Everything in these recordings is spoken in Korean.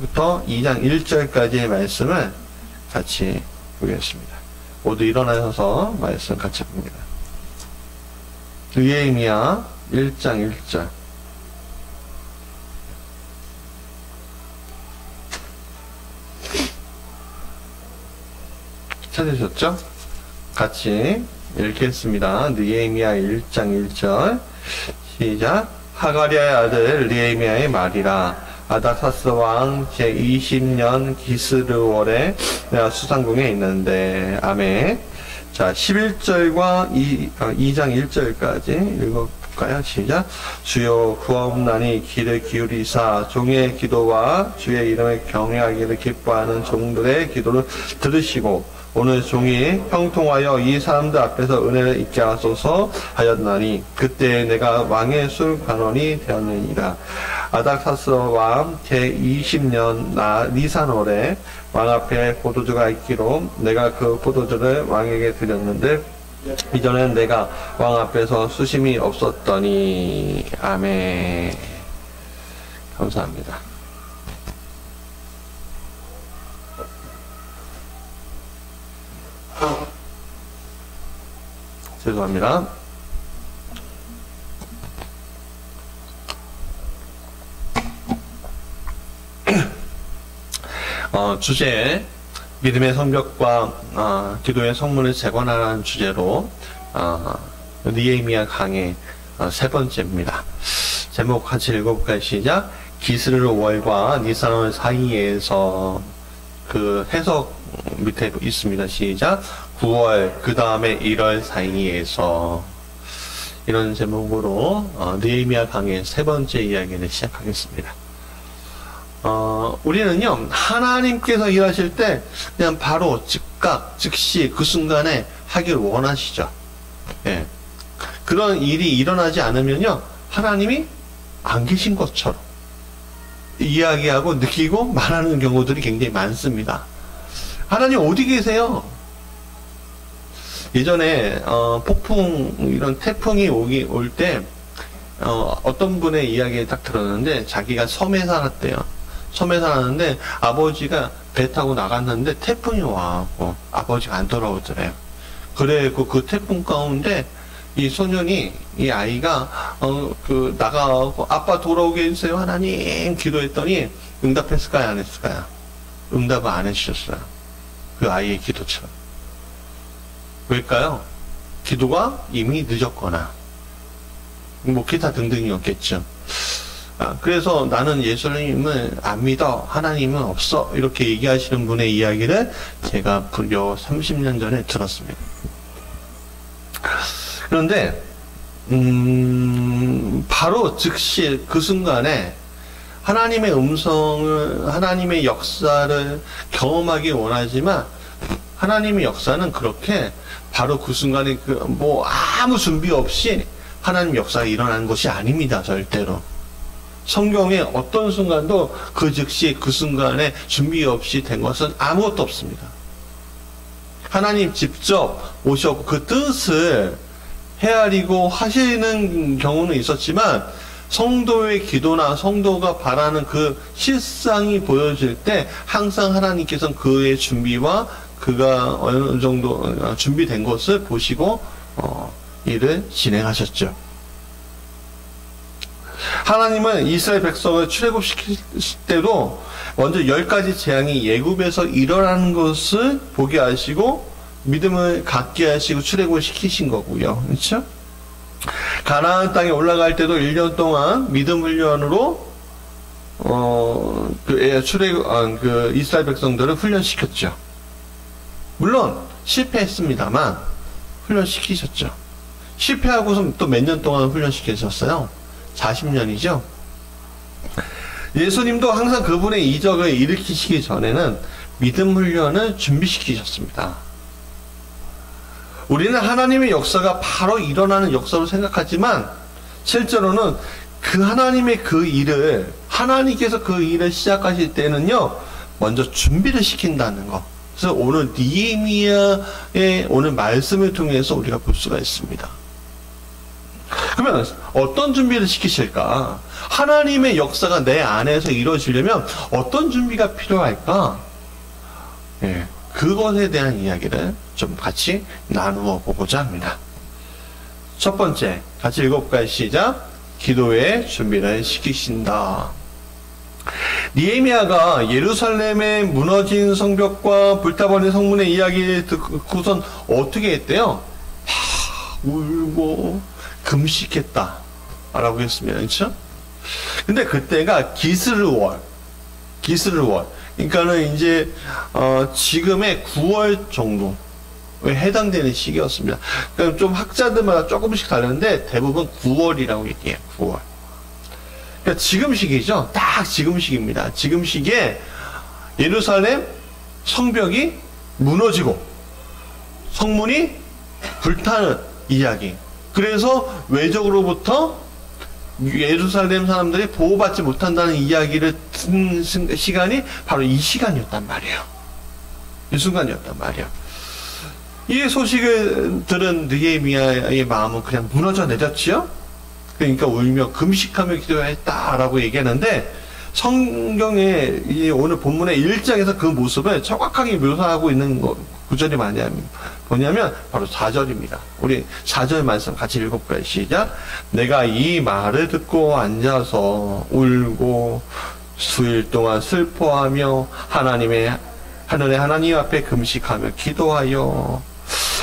부터 2장 1절까지의 말씀을 같이 보겠습니다. 모두 일어나셔서 말씀 같이 봅니다. 느헤미야 1장 1절. 찾으셨죠? 같이 읽겠습니다. 느헤미야 1장 1절 시작. 하가랴의 아들 느헤미야의 말이라. 아닥사스 왕 제20년 기스르월에 내가 수상궁에 있는데. 아멘. 자, 11절과 2장 1절까지 읽어볼까요? 시작. 주여 구하옵나니 귀를 기울이사 종의 기도와 주의 이름을 경외하기를 기뻐하는 종들의 기도를 들으시고 오늘 종이 형통하여 이 사람들 앞에서 은혜를 잊게 하소서 하였나니 그때 내가 왕의 술관원이 되었느니라. 아닥사스 왕 제20년 니산월에 왕 앞에 포도주가 있기로 내가 그 포도주를 왕에게 드렸는데 이전엔 내가 왕 앞에서 수심이 없었더니. 아멘. 감사합니다. 죄송합니다. 주제 믿음의 성벽과 기도의 성문을 재건하라는 주제로 느헤미야 강의 세 번째입니다. 제목 같이 읽어볼까요? 시작. 기스르월과 니산월 사이에서 그 해석 밑에 있습니다. 시작. 9월 그 다음에 1월 사이에서. 이런 제목으로 느헤미야 강의 세 번째 이야기를 시작하겠습니다. 우리는요 하나님께서 일하실 때 그냥 바로 즉각 즉시 그 순간에 하길 원하시죠. 예. 그런 일이 일어나지 않으면요 하나님이 안 계신 것처럼 이야기하고 느끼고 말하는 경우들이 굉장히 많습니다. 하나님 어디 계세요? 예전에 폭풍 이런 태풍이 올 때 어떤 분의 이야기를 딱 들었는데 자기가 섬에 살았대요. 섬에 살았는데 아버지가 배 타고 나갔는데 태풍이 와갖고 아버지가 안 돌아오더래요. 그래고 그 태풍 가운데 이 소년이 이 아이가 나가고 아빠 돌아오게 해주세요 하나님 기도했더니 응답했을까요 안 했을까요? 응답을 안 해주셨어요. 그 아이의 기도처럼. 왜일까요? 기도가 이미 늦었거나 뭐 기타 등등이었겠죠. 그래서 나는 예수님을 안 믿어 하나님은 없어 이렇게 얘기하시는 분의 이야기를 제가 불교 30년 전에 들었습니다. 그런데 바로 즉시 그 순간에 하나님의 음성을 하나님의 역사를 경험하기 원하지만 하나님의 역사는 그렇게 바로 그 순간에 뭐 아무 준비 없이 하나님 역사가 일어나는 것이 아닙니다. 절대로. 성경에 어떤 순간도 그 즉시 그 순간에 준비 없이 된 것은 아무것도 없습니다. 하나님 직접 오셨고 그 뜻을 헤아리고 하시는 경우는 있었지만 성도의 기도나 성도가 바라는 그 실상이 보여질 때 항상 하나님께서는 그의 준비와 그가 어느 정도 준비된 것을 보시고 일을 진행하셨죠. 하나님은 이스라엘 백성을 출애굽시킬 때도 먼저 10가지 재앙이 애굽에서 일어나는 것을 보게 하시고 믿음을 갖게 하시고 출애굽을 시키신 거고요. 그렇죠? 가나안 땅에 올라갈 때도 1년 동안 믿음 훈련으로 이스라엘 백성들을 훈련시켰죠. 물론 실패했습니다만 훈련시키셨죠. 실패하고서 또 몇 년 동안 훈련시키셨어요? 40년이죠. 예수님도 항상 그분의 이적을 일으키시기 전에는 믿음 훈련을 준비시키셨습니다. 우리는 하나님의 역사가 바로 일어나는 역사로 생각하지만 실제로는 그 하나님의 그 일을 하나님께서 그 일을 시작하실 때는요 먼저 준비를 시킨다는 거. 그래서 오늘 느헤미야의 오늘 말씀을 통해서 우리가 볼 수가 있습니다. 그러면 어떤 준비를 시키실까? 하나님의 역사가 내 안에서 이루어지려면 어떤 준비가 필요할까? 예, 그것에 대한 이야기를 좀 같이 나누어 보고자 합니다. 첫 번째, 같이 읽어볼까요? 시작. 기도의 준비를 시키신다. 느헤미야가 예루살렘의 무너진 성벽과 불타버린 성문의 이야기를 듣고선 어떻게 했대요? 울고 금식했다 라고 했습니다. 그렇죠? 근데 그때가 기스르월, 그러니까는 이제 지금의 9월 정도에 해당되는 시기였습니다. 그러니까 좀 학자들마다 조금씩 다르는데 대부분 9월이라고 얘기해요. 9월. 그러니까 지금 시기죠. 딱 지금 시기입니다. 지금 시기에 예루살렘 성벽이 무너지고 성문이 불타는 이야기. 그래서 외적으로부터 예루살렘 사람들이 보호받지 못한다는 이야기를 듣는 시간이 바로 이 시간이었단 말이에요. 이 순간이었단 말이에요. 이 소식을 들은 느헤미야의 마음은 그냥 무너져 내렸지요. 그러니까 울며 금식하며 기도했다라고 얘기하는데, 성경에 오늘 본문의 1장에서 그 모습을 정확하게 묘사하고 있는 구절이 뭐냐면 바로 4절입니다. 우리 4절 말씀 같이 읽어볼까요? 시작. 내가 이 말을 듣고 앉아서 울고 수일 동안 슬퍼하며 하늘의 하나님 앞에 금식하며 기도하여.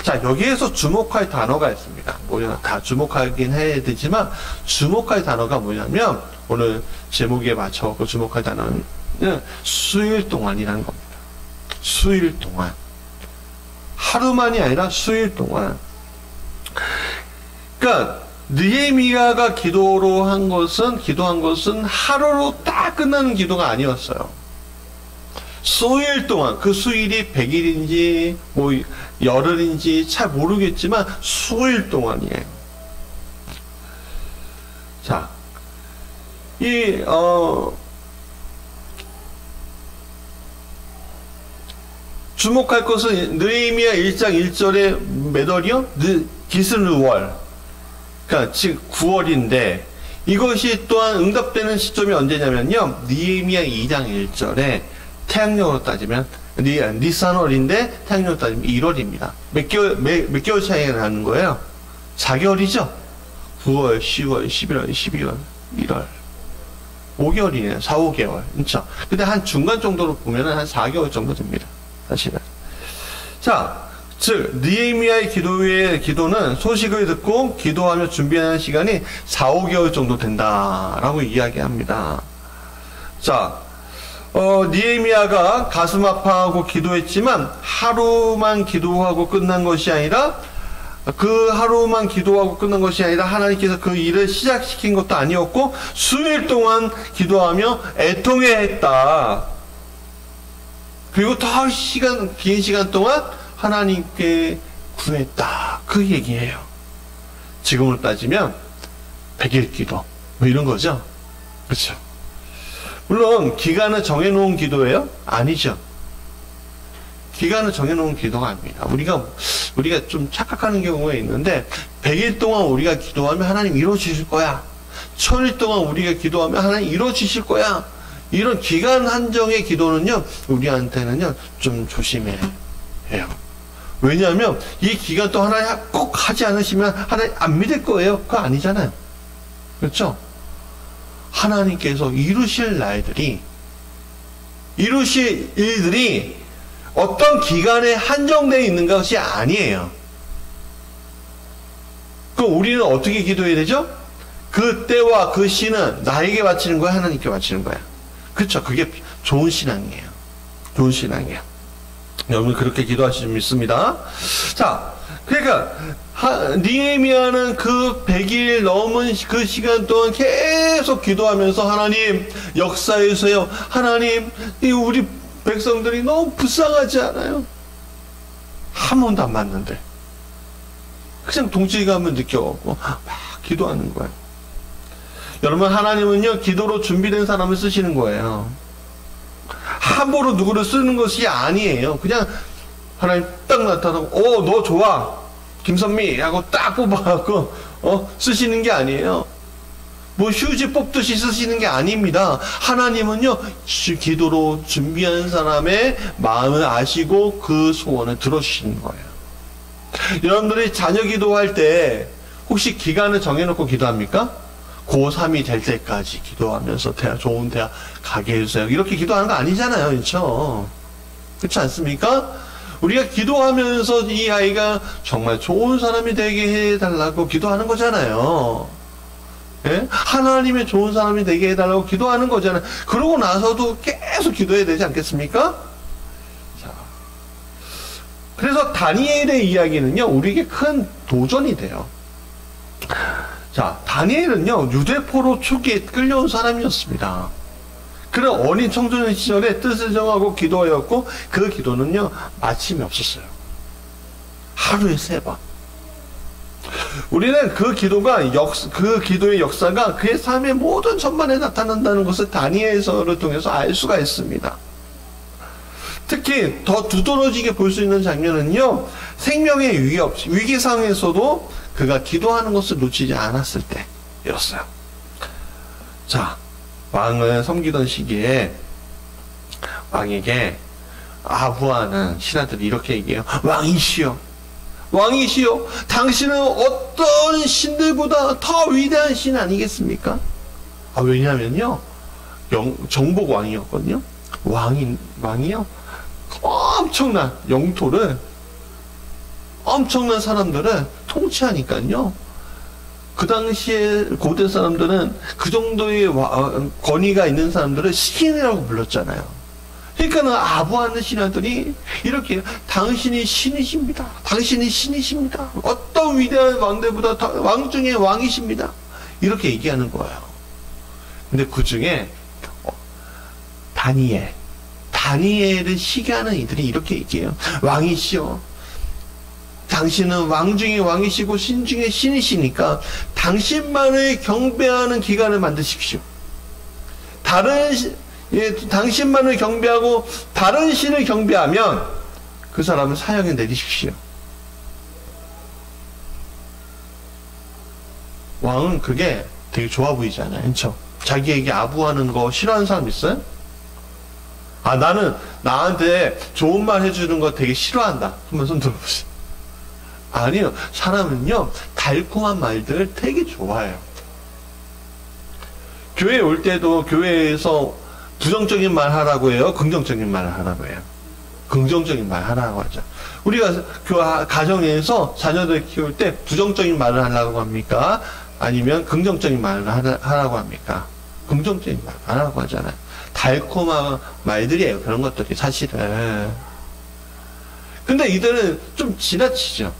자, 여기에서 주목할 단어가 있습니다. 다 주목하긴 해야 되지만 주목할 단어가 뭐냐면 오늘 제목에 맞춰 주목할 단어는 수일 동안이라는 겁니다. 수일 동안. 하루만이 아니라 수일 동안. 그러니까 느헤미야가 기도한 것은 하루로 딱 끝나는 기도가 아니었어요. 수일 동안, 그 수일이 100일인지 뭐 열흘인지 잘 모르겠지만 수일 동안이에요. 자, 주목할 것은 느헤미야 1장 1절의 매월이요? 기스르월. 그러니까 즉 9월인데 이것이 또한 응답되는 시점이 언제냐면요. 느헤미야 2장 1절에 태양력으로 따지면 니산월인데 태양력으로 따지면 1월입니다. 몇 개월 차이가 나는 거예요? 4개월이죠? 9월, 10월, 11월, 12월, 1월. 5개월이네요. 4, 5개월. 그렇죠? 근데 한 중간 정도로 보면은 한 4개월 정도 됩니다. 사실은. 자, 즉 느헤미야의 기도는 소식을 듣고 기도하며 준비하는 시간이 4, 5개월 정도 된다라고 이야기합니다. 자, 느헤미야가 가슴 아파하고 기도했지만 하루만 기도하고 끝난 것이 아니라 하나님께서 그 일을 시작시킨 것도 아니었고 수일 동안 기도하며 애통해했다. 그리고 더 긴 시간 동안 하나님께 구했다. 그 얘기예요. 지금으로 따지면 100일 기도 뭐 이런 거죠. 그렇죠. 물론 기간을 정해놓은 기도예요? 아니죠. 기간을 정해놓은 기도가 아닙니다. 우리가 좀 착각하는 경우가 있는데 100일 동안 우리가 기도하면 하나님 이루어주실 거야. 1000일 동안 우리가 기도하면 하나님 이루어주실 거야. 이런 기간 한정의 기도는요, 우리한테는요, 좀 조심해야 해요. 왜냐하면 이 기간 또 하나님 꼭 하지 않으시면 하나님 안 믿을 거예요. 그거 아니잖아요. 그렇죠? 하나님께서 이루실 일들이 어떤 기간에 한정되어 있는 것이 아니에요. 그럼 우리는 어떻게 기도해야 되죠? 그 때와 그 시는 나에게 바치는 거야, 하나님께 바치는 거야. 그렇죠. 그게 좋은 신앙이에요. 좋은 신앙이에요. 여러분 그렇게 기도하실 줄 믿습니다. 자, 그러니까 느헤미야는 그 100일 넘은 그 시간 동안 계속 기도하면서 하나님 역사해주세요. 하나님 우리 백성들이 너무 불쌍하지 않아요? 한 번도 안 맞는데 그냥 동질감을 느껴갖고 막 기도하는 거예요. 여러분 하나님은요 기도로 준비된 사람을 쓰시는 거예요. 함부로 누구를 쓰는 것이 아니에요. 그냥 하나님 딱 나타나고 너 좋아. 김선미 하고 딱 뽑아갖고 쓰시는 게 아니에요. 뭐 휴지 뽑듯이 쓰시는 게 아닙니다. 하나님은요, 기도로 준비한 사람의 마음을 아시고 그 소원을 들어주시는 거예요. 여러분들이 자녀 기도할 때 혹시 기간을 정해놓고 기도합니까? 고3이 될 때까지 기도하면서 좋은 대학 가게 해주세요. 이렇게 기도하는 거 아니잖아요. 그렇죠? 그렇지 않습니까? 우리가 기도하면서 이 아이가 정말 좋은 사람이 되게 해달라고 기도하는 거잖아요. 예? 하나님의 좋은 사람이 되게 해달라고 기도하는 거잖아요. 그러고 나서도 계속 기도해야 되지 않겠습니까? 자, 그래서 다니엘의 이야기는요, 우리에게 큰 도전이 돼요. 자, 다니엘은요, 유대포로 초기에 끌려온 사람이었습니다. 그런 어린 청소년 시절에 뜻을 정하고 기도하였고, 그 기도는요, 마침이 없었어요. 하루에 3번. 우리는 그 기도의 역사가 그의 삶의 모든 전반에 나타난다는 것을 다니엘서를 통해서 알 수가 있습니다. 특히 더 두드러지게 볼 수 있는 장면은요, 생명의 위기 상황에서도 그가 기도하는 것을 놓치지 않았을 때였어요. 자, 왕을 섬기던 시기에 왕에게 아부하는 신하들이 이렇게 얘기해요. 왕이시여, 왕이시여, 당신은 어떤 신들보다 더 위대한 신 아니겠습니까? 왜냐면요, 정복 왕이었거든요. 왕이요, 엄청난 영토를, 엄청난 사람들을 통치하니까요. 그 당시에 고대 사람들은 그 정도의 권위가 있는 사람들을 신이라고 불렀잖아요. 그러니까는 아부하는 신하들이 이렇게 당신이 신이십니다. 당신이 신이십니다. 어떤 위대한 왕들보다 왕 중에 왕이십니다. 이렇게 얘기하는 거예요. 근데 그 중에 다니엘을 시기하는 이들이 이렇게 얘기해요. 왕이시여, 당신은 왕 중에 왕이시고 신 중에 신이시니까 당신만을 경배하는 기간을 만드십시오. 당신만을 경배하고 다른 신을 경배하면 그 사람을 사형에 내리십시오. 왕은 그게 되게 좋아 보이잖아요. 그렇죠? 자기에게 아부하는 거 싫어하는 사람 있어요? 나는 나한테 좋은 말 해주는 거 되게 싫어한다. 한번 손 들어보세요. 아니요. 사람은요, 달콤한 말들을 되게 좋아해요. 교회에 올 때도 교회에서 부정적인 말 하라고 해요? 긍정적인 말을 하라고 해요? 긍정적인 말 하라고 하죠. 우리가 가정에서 자녀들 키울 때 부정적인 말을 하라고 합니까? 아니면 긍정적인 말을 하라고 합니까? 긍정적인 말 하라고 하잖아요. 달콤한 말들이에요. 그런 것들이 사실은. 근데 이들은 좀 지나치죠.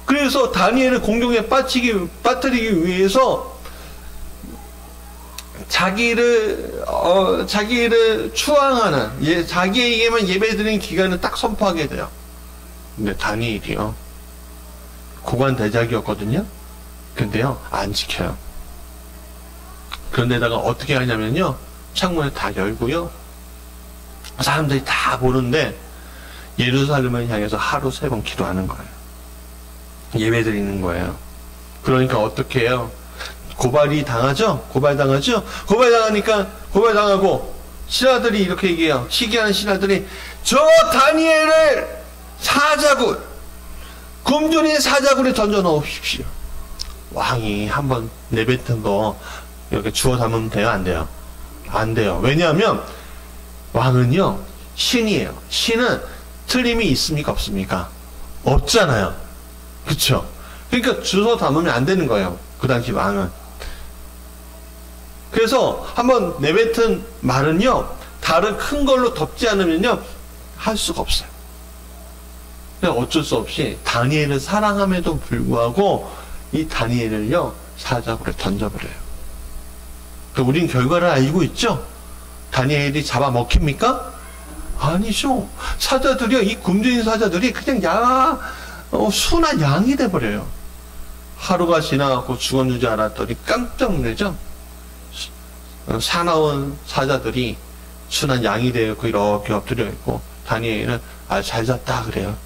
그래서 다니엘을 공경에 빠뜨리기 위해서 자기를 추앙하는, 자기에게만 예배드리는 기간을 딱 선포하게 돼요. 근데 다니엘이요, 고관 대작이었거든요. 근데요, 안 지켜요. 그런데다가 어떻게 하냐면요, 창문을 다 열고요, 사람들이 다 보는데 예루살렘을 향해서 하루 3번 기도하는 거예요. 예배드리는 거예요. 그러니까 어떻게 해요? 고발이 당하죠? 고발당하고 신하들이 이렇게 얘기해요. 시기하는 신하들이, 저 다니엘을 굶주린 사자굴에 던져 넣으십시오. 왕이 한번 내뱉은 거 이렇게 주워 담으면 돼요? 안 돼요? 안 돼요. 왜냐하면 왕은요, 신이에요. 신은 틀림이 있습니까? 없습니까? 없잖아요. 그쵸? 그러니까 주워 담으면 안 되는 거예요. 그 당시 왕은. 그래서 한번 내뱉은 말은요, 다른 큰 걸로 덮지 않으면요, 할 수가 없어요. 그래서 어쩔 수 없이 다니엘을 사랑함에도 불구하고 이 다니엘을요, 사자굴에 던져버려요. 우린 결과를 알고 있죠? 다니엘이 잡아먹힙니까? 아니죠. 사자들이요, 이 굶주린 사자들이 그냥 순한 양이 돼버려요. 하루가 지나가고 죽었는 줄 알았더니 깜짝 놀라죠? 사나운 사자들이 순한 양이 되었고 이렇게 엎드려 있고, 다니엘은 잘 잤다 그래요.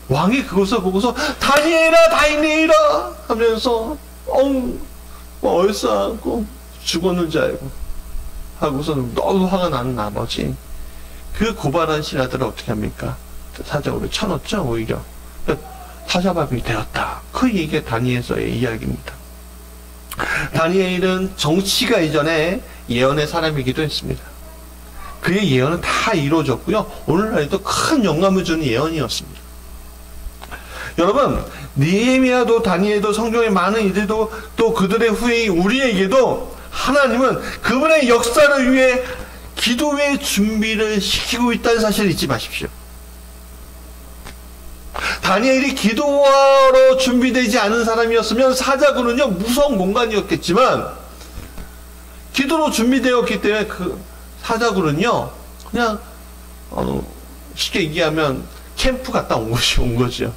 왕이 그것을 보고서 다니엘아 하면서 얼싸안고 죽었는 줄 알고 하고서는 너무 화가 나는 나머지 그 고발한 신하들을 어떻게 합니까? 사적으로 쳐넣죠. 오히려 사자밥이 되었다. 그 얘기가 다니엘서의 이야기입니다. 다니엘은 정치가 이전에 예언의 사람이기도 했습니다. 그의 예언은 다 이루어졌고요. 오늘날에도 큰 영감을 주는 예언이었습니다. 여러분, 느헤미야도 다니엘도 성경의 많은 이들도 또 그들의 후예인 우리에게도 하나님은 그분의 역사를 위해 기도의 준비를 시키고 있다는 사실을 잊지 마십시오. 다니엘이 기도하러 준비되지 않은 사람이었으면 사자굴은요 무서운 공간이었겠지만 기도로 준비되었기 때문에 그 사자굴은요 그냥 쉽게 얘기하면 캠프 갔다 온 거죠.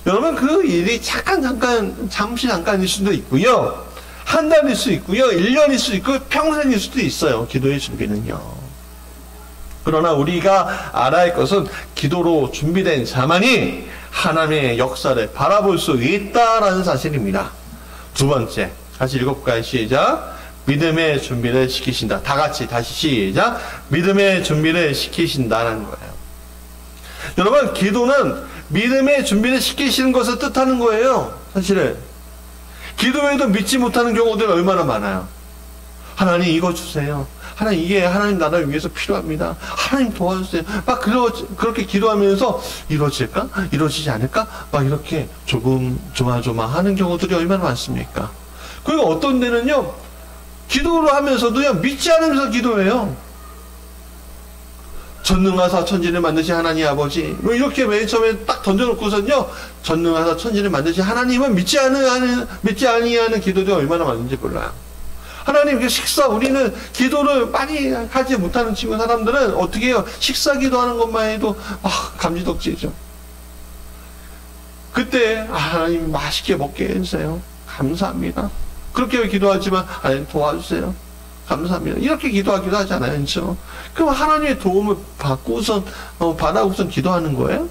여러분, 그 일이 잠깐일 수도 있고요. 한 달일 수 있고요. 1년일 수 있고 평생일 수도 있어요. 기도의 준비는요. 그러나 우리가 알아야 할 것은 기도로 준비된 자만이 하나님의 역사를 바라볼 수 있다라는 사실입니다. 두 번째, 다시 읽어볼까요? 시작. 믿음의 준비를 시키신다. 다 같이 다시 시작. 믿음의 준비를 시키신다는 거예요. 여러분, 기도는 믿음의 준비를 시키시는 것을 뜻하는 거예요. 사실은 기도에도 믿지 못하는 경우들이 얼마나 많아요. 하나님 이거 주세요. 하나님 이게 하나님 나라를 위해서 필요합니다. 하나님 도와주세요. 막 그렇게 기도하면서 이루어질까? 이루어지지 않을까? 막 이렇게 조마조마하는 경우들이 얼마나 많습니까? 그리고 어떤 데는요 기도를 하면서도요 믿지 않으면서 기도해요. 전능하사 천지를 만드신 하나님 아버지, 뭐 이렇게 맨 처음에 딱 던져놓고선요 전능하사 천지를 만드신 하나님은 믿지 아니하는 기도도 얼마나 많은지 몰라요. 하나님 우리는 기도를 많이 하지 못하는 친구 사람들은 어떻게 해요? 식사 기도하는 것만 해도 감지덕지죠. 그때 하나님 맛있게 먹게 해주세요. 감사합니다. 그렇게 기도하지만 하나님 도와주세요. 감사합니다. 이렇게 기도하기도 하잖아요. 그렇죠? 그럼 하나님의 도움을 받아고선 기도하는 거예요?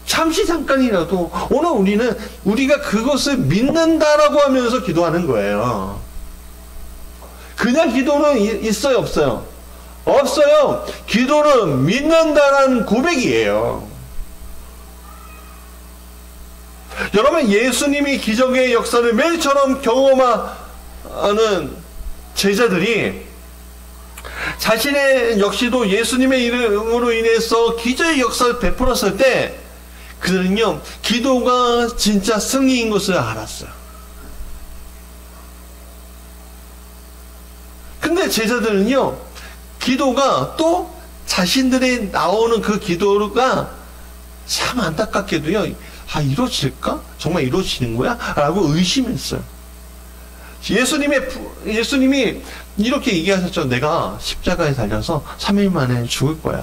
잠깐이라도 오늘 우리가 그것을 믿는다라고 하면서 기도하는 거예요. 그냥 기도는 있어요, 없어요? 없어요. 기도는 믿는다라는 고백이에요. 여러분, 예수님이 기적의 역사를 매일처럼 경험하는 제자들이 자신의 역시도 예수님의 이름으로 인해서 기적의 역사를 베풀었을 때 그들은요 기도가 진짜 승리인 것을 알았어요. 근데 제자들은요 기도가 또 자신들이 나오는 그 기도가 참 안타깝게도요 이루어질까? 정말 이루어지는 거야? 라고 의심했어요. 예수님이 이렇게 얘기하셨죠. 내가 십자가에 달려서 3일 만에 죽을 거야.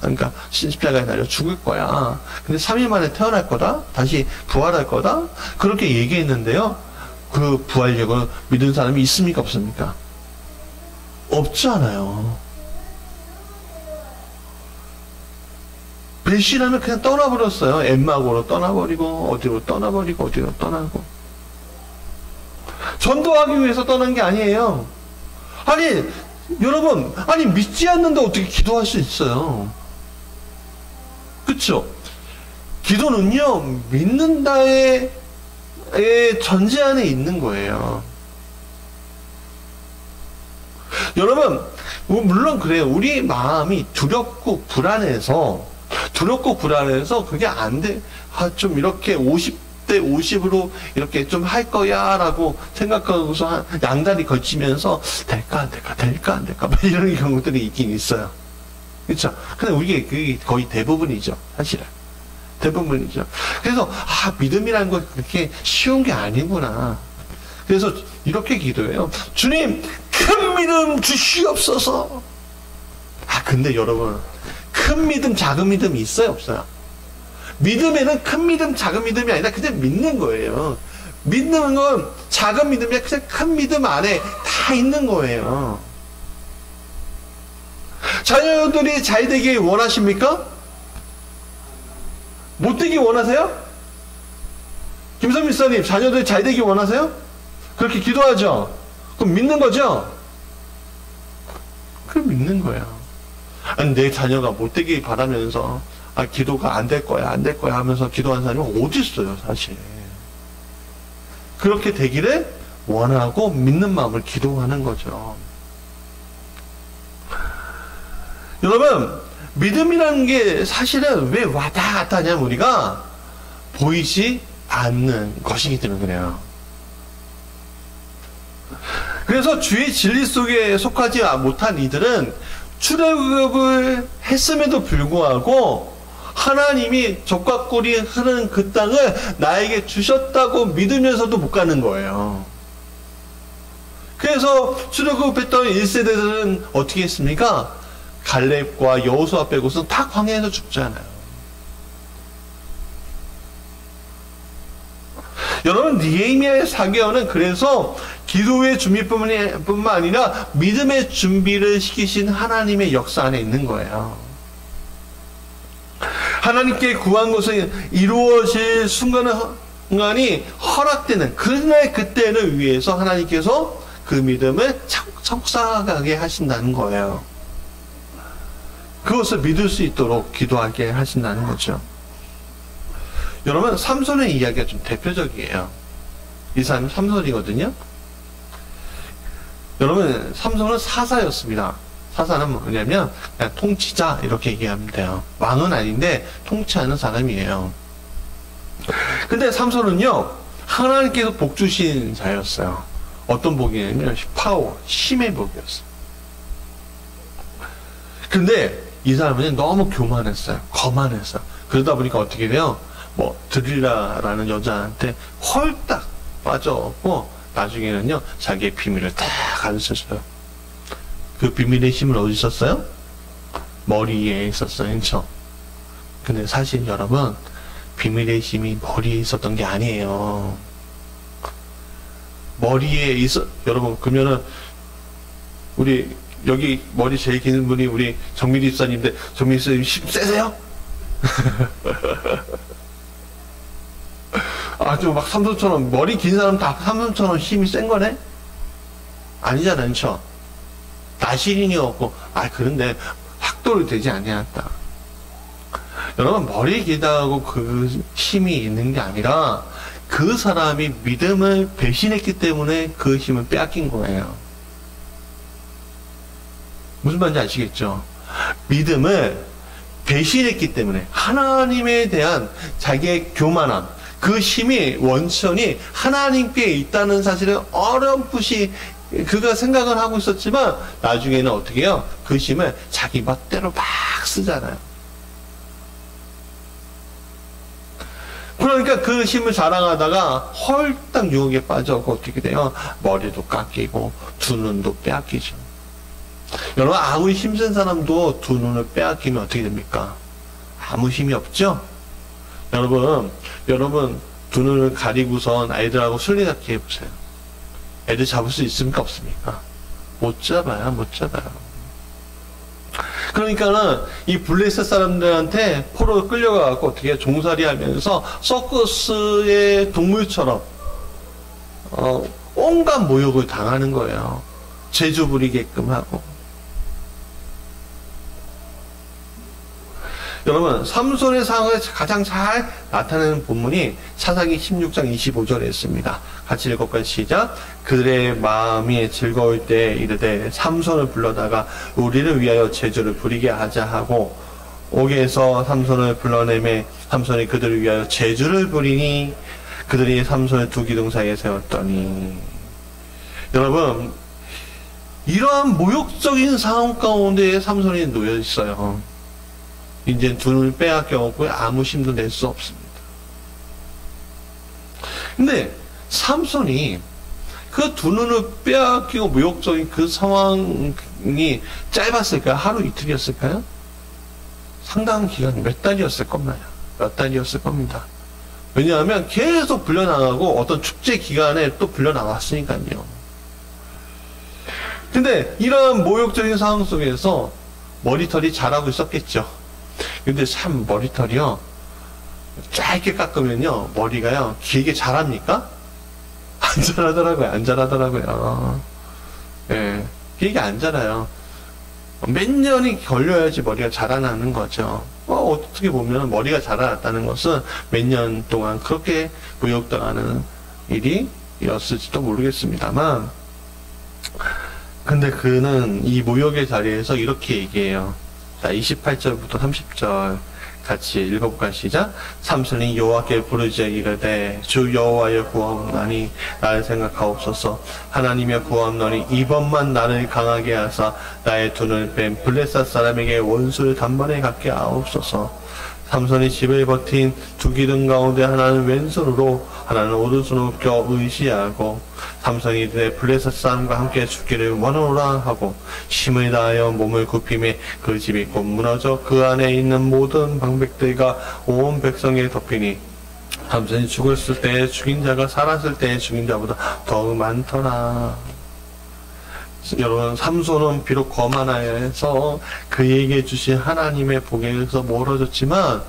그러니까 십자가에 달려 죽을 거야. 근데 3일 만에 태어날 거다. 다시 부활할 거다. 그렇게 얘기했는데요. 그 부활력을 믿은 사람이 있습니까? 없습니까? 없잖아요. 배신하면 그냥 떠나버렸어요. 엠마고로 떠나버리고 어디로 떠나고 전도하기 위해서 떠난 게 아니에요. 아니 여러분, 믿지 않는데 어떻게 기도할 수 있어요? 그쵸? 기도는요 믿는다의 전제 안에 있는 거예요. 여러분, 물론 그래요. 우리 마음이 두렵고 불안해서 그게 안 돼. 좀 이렇게 50대 50으로 이렇게 좀 할 거야 라고 생각하고서 양다리 걸치면서 될까 안 될까 이런 경우들이 있긴 있어요. 그렇죠? 근데 그게 거의 대부분이죠. 사실은. 대부분이죠. 그래서 믿음이라는 건 그렇게 쉬운 게 아니구나. 그래서 이렇게 기도해요. 주님, 큰 믿음 주시옵소서. 근데 여러분, 큰 믿음, 작은 믿음이 있어요, 없어요? 믿음에는 큰 믿음, 작은 믿음이 아니라 그냥 믿는 거예요. 믿는 건 작은 믿음이 아니라 그냥 큰 믿음 안에 다 있는 거예요. 자녀들이 잘 되길 원하십니까? 못 되길 원하세요? 김선미 목사님, 자녀들이 잘 되길 원하세요? 그렇게 기도하죠? 그럼 믿는 거죠? 그럼 믿는 거야. 아니, 내 자녀가 못 되길 바라면서 기도가 안 될 거야, 안 될 거야 하면서 기도하는 사람이 어디 있어요, 사실. 그렇게 되기를 원하고 믿는 마음을 기도하는 거죠. 여러분, 믿음이라는 게 사실은 왜 왔다 갔다 하냐면 우리가 보이지 않는 것이기 때문에 그래요. 그래서 주의 진리 속에 속하지 못한 이들은 출애굽을 했음에도 불구하고 하나님이 적과 꿀이 흐르는 그 땅을 나에게 주셨다고 믿으면서도 못 가는 거예요. 그래서 출애굽했던 1세대들은 어떻게 했습니까? 갈렙과 여호수아 빼고서 다 광야에서 죽잖아요. 여러분, 느헤미야의 사개헌은 그래서 기도의 준비뿐만 아니라 믿음의 준비를 시키신 하나님의 역사 안에 있는 거예요. 하나님께 구한 것은 이루어질 순간이 허락되는 그날 그때를 위해서 하나님께서 그 믿음을 척사하게 하신다는 거예요. 그것을 믿을 수 있도록 기도하게 하신다는 거죠. 여러분, 삼손의 이야기가 좀 대표적이에요. 이 사람이 삼손이거든요. 여러분, 삼손은 사사였습니다. 사사는 뭐냐면 그냥 통치자 이렇게 얘기하면 돼요. 왕은 아닌데 통치하는 사람이에요. 근데 삼손은요, 하나님께서 복 주신 자였어요. 어떤 복이냐면 파워, 힘의 복이었어요. 근데 이 사람은 너무 교만했어요. 거만했어요. 그러다 보니까 어떻게 돼요? 드릴라라는 여자한테 홀딱 빠져갖고 나중에는요, 자기의 비밀을 다 가르쳐줘요. 그 비밀의 힘을 어디 있었어요? 머리에 있었어요. 그렇죠? 근데 사실 여러분, 비밀의 힘이 머리에 있었던 게 아니에요. 여러분, 그러면은 우리 여기 머리 제일 긴 분이 우리 정민희 집사님인데, 정민희 집사님 힘 세세요? 아주 막 삼손처럼, 머리 긴 사람 다 삼손처럼 힘이 센 거네? 아니잖아요, 그렇죠? 나시린이었고, 그런데 확도로 되지 아니었다. 여러분, 머리 길다고 그 힘이 있는 게 아니라 그 사람이 믿음을 배신했기 때문에 그 힘을 빼앗긴 거예요. 무슨 말인지 아시겠죠? 믿음을 배신했기 때문에 하나님에 대한 자기의 교만함, 그 힘이 원천이 하나님께 있다는 사실을 어렴풋이 그가 생각을 하고 있었지만 나중에는 어떻게 해요? 그 힘을 자기 멋대로 막 쓰잖아요. 그러니까 그 힘을 자랑하다가 헐딱 유혹에 빠져서 어떻게 돼요? 머리도 깎이고 두 눈도 빼앗기죠. 여러분, 아무리 힘센 사람도 두 눈을 빼앗기면 어떻게 됩니까? 아무 힘이 없죠? 여러분 두 눈을 가리고선 아이들하고 술래잡기 해보세요. 애들 잡을 수 있습니까? 없습니까? 못 잡아요. 그러니까는 이 블레셋 사람들한테 포로 끌려가갖고 어떻게 종살이 하면서 서커스의 동물처럼 온갖 모욕을 당하는 거예요. 재주 부리게끔 하고. 여러분, 삼손의 상황을 가장 잘 나타내는 본문이 사사기 16장 25절에 있습니다. 같이 읽어볼까요? 시작. 그들의 마음이 즐거울 때 이르되 삼손을 불러다가 우리를 위하여 제주를 부리게 하자 하고 옥에서 삼손을 불러내매 삼손이 그들을 위하여 제주를 부리니 그들이 삼손을 두 기둥 사이에 세웠더니. 여러분, 이러한 모욕적인 상황 가운데 삼손이 놓여 있어요. 이제 두 눈을 빼앗겨갖고 아무 힘도 낼 수 없습니다. 근데 삼손이 그 두 눈을 빼앗기고 모욕적인 그 상황이 짧았을까요? 하루 이틀이었을까요? 상당한 기간, 몇 달이었을 겁니다. 왜냐하면 계속 불려나가고 어떤 축제 기간에 또 불려나왔으니까요. 근데 이러한 모욕적인 상황 속에서 머리털이 자라고 있었겠죠. 근데 참 머리털이요, 짧게 깎으면요 머리가요 길게 자랍니까? 안 자라더라고요. 안 자라더라고요. 예, 길게 안 자라요. 몇 년이 걸려야지 머리가 자라나는 거죠. 어떻게 보면 머리가 자라났다는 것은 몇 년 동안 그렇게 모욕당하는 일이었을지도 모르겠습니다만, 근데 그는 이 모욕의 자리에서 이렇게 얘기해요. 자, 28절부터 30절 같이 읽어볼까요? 시작. 삼손이 여호와께 부르짖어 이르되 주 여호와여 구하옵나니 나를 생각하옵소서. 하나님여 구하옵나니 이번만 나를 강하게 하사 나의 두 눈을 뺀 블레셋 사람에게 원수를 단번에 갖게 하옵소서. 삼손이 집을 버틴 두 기둥 가운데 하나는 왼손으로 하나는 오른손으로 껴 의지하고, 삼손이 이르되 블레셋 사람과 함께 죽기를 원하노라 하고 힘을 다하여 몸을 굽히매 그 집이 곧 무너져 그 안에 있는 모든 방백들과 온 백성에 덮이니 삼손이 죽었을 때 죽인 자가 살았을 때 죽인 자보다 더욱 많더라. 여러분, 삼손은 비록 거만하여서 그에게 주신 하나님의 복에서 멀어졌지만,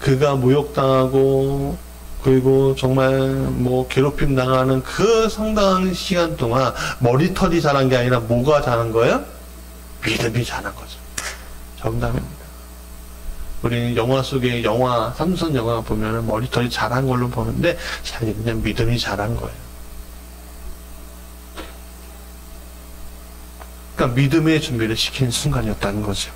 그가 모욕당하고 그리고 정말 괴롭힘 당하는 그 상당한 시간 동안 머리털이 자란 게 아니라 뭐가 자란 거예요? 믿음이 자란 거죠. 정답입니다. 우리는 영화 속에 삼손 영화 보면 머리털이 자란 걸로 보는데 사실 그냥 믿음이 자란 거예요. 그러니까 믿음의 준비를 시키는 순간이었다는 거죠.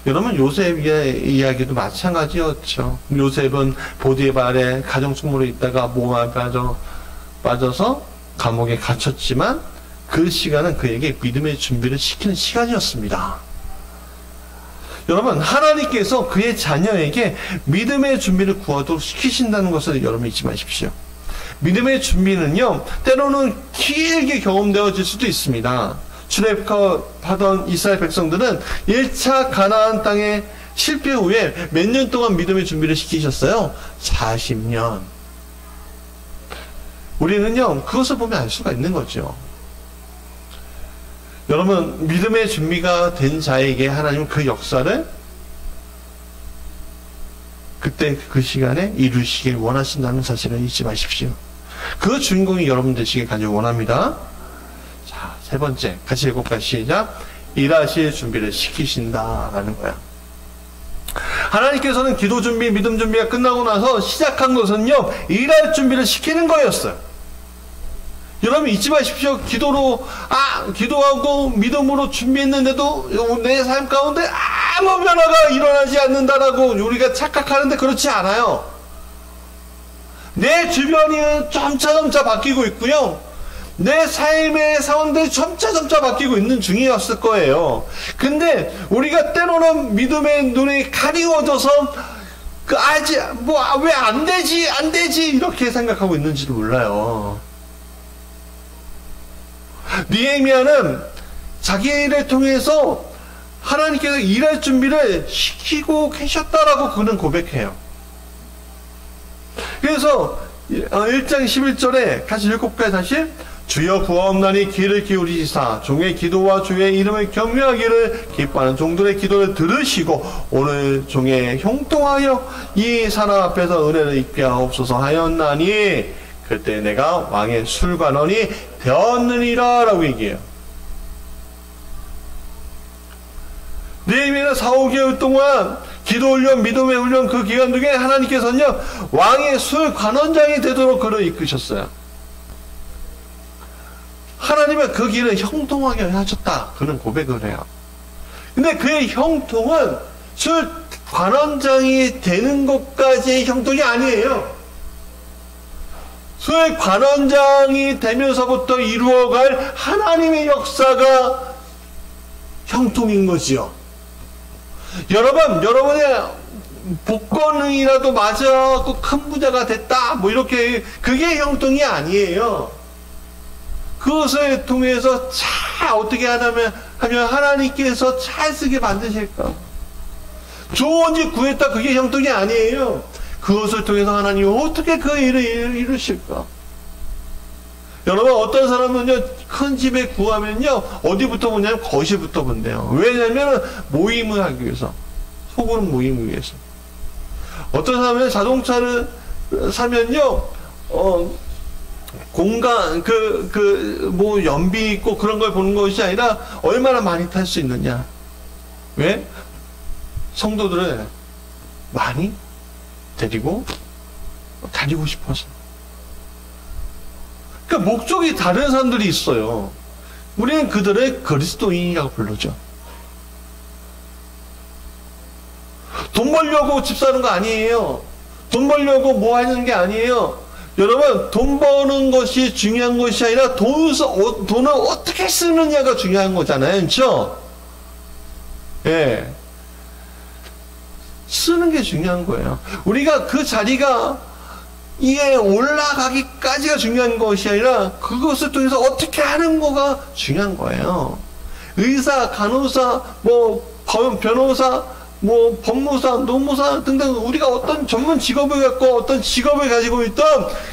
여러분, 요셉의 이야기도 마찬가지였죠. 요셉은 보디발의 가정충무로 있다가 모함에 빠져서 감옥에 갇혔지만 그 시간은 그에게 믿음의 준비를 시키는 시간이었습니다. 여러분, 하나님께서 그의 자녀에게 믿음의 준비를 구하도록 시키신다는 것을 여러분 잊지 마십시오. 믿음의 준비는요, 때로는 길게 경험되어질 수도 있습니다. 출애굽하던 이스라엘 백성들은 1차 가나안 땅에 실패 후에 몇 년 동안 믿음의 준비를 시키셨어요? 40년. 우리는요, 그것을 보면 알 수가 있는 거죠. 여러분, 믿음의 준비가 된 자에게 하나님은 그 역사를 그때 그 시간에 이루시길 원하신다는 사실을 잊지 마십시오. 그 주인공이 여러분 되시길 간절히 원합니다. 자, 세 번째, 같이 읽어볼까요? 시작. 일하실 준비를 시키신다라는 거야. 하나님께서는 기도 준비, 믿음 준비가 끝나고 나서 시작한 것은요, 일할 준비를 시키는 거였어요. 여러분 잊지 마십시오. 기도하고 믿음으로 준비했는데도 내 삶 가운데 아무 변화가 일어나지 않는다라고 우리가 착각하는데 그렇지 않아요. 내 주변이 점차 바뀌고 있고요. 내 삶의 상황들이 점차 바뀌고 있는 중이었을 거예요. 근데 우리가 때로는 믿음의 눈이 가리워져서 왜 안 되지 이렇게 생각하고 있는지도 몰라요. 느헤미야는 자기 일을 통해서 하나님께서 일할 준비를 시키고 계셨다라고 그는 고백해요. 그래서 1장 11절에 같이 읽어볼까요? 다시. 주여 구하옵나니 귀를 기울이시사 종의 기도와 주의 이름을 경외하기를 기뻐하는 종들의 기도를 들으시고 오늘 종의 형통하여 이 사람 앞에서 은혜를 입게 하옵소서 하였나니 그때 내가 왕의 술관원이 되었느니라 라고 얘기해요. 느헤미야는 4-5개월 동안 기도 훈련, 믿음의 훈련 그 기간 중에 하나님께서는요, 왕의 술관원장이 되도록 그를 이끄셨어요. 하나님은 그 길을 형통하게 하셨다. 그는 고백을 해요. 근데 그의 형통은 술관원장이 되는 것까지의 형통이 아니에요. 술관원장이 되면서부터 이루어갈 하나님의 역사가 형통인 거지요. 여러분의 복권이라도 맞아갖고 큰 부자가 됐다, 그게 형통이 아니에요. 그것을 통해서 어떻게 하면 하나님께서 잘 쓰게 만드실까? 좋은 집 구했다, 그게 형통이 아니에요. 그것을 통해서 하나님이 어떻게 그 일을 이루실까? 여러분, 어떤 사람은요, 큰 집에 구하면요, 어디부터 보냐면 거실부터 본대요. 왜냐면 모임을 하기 위해서. 소그룹 모임을 위해서. 어떤 사람은 자동차를 사면요, 공간, 뭐, 연비 있고 그런 걸 보는 것이 아니라 얼마나 많이 탈 수 있느냐. 왜? 성도들을 많이 데리고 다니고 싶어서. 그러니까 목적이 다른 사람들이 있어요. 우리는 그들을 그리스도인이라고 부르죠. 돈 벌려고 집 사는 거 아니에요. 돈 벌려고 뭐 하는 게 아니에요. 여러분, 돈 버는 것이 중요한 것이 아니라 돈을 어떻게 쓰느냐가 중요한 거잖아요. 그렇죠? 예. 쓰는 게 중요한 거예요. 우리가 그 자리가 이에 올라가기까지가 중요한 것이 아니라 그것을 통해서 어떻게 하는 거가 중요한 거예요. 의사, 간호사, 뭐 변호사, 뭐 법무사, 노무사 등등 우리가 어떤 전문 직업을 갖고 어떤 직업을 가지고 있던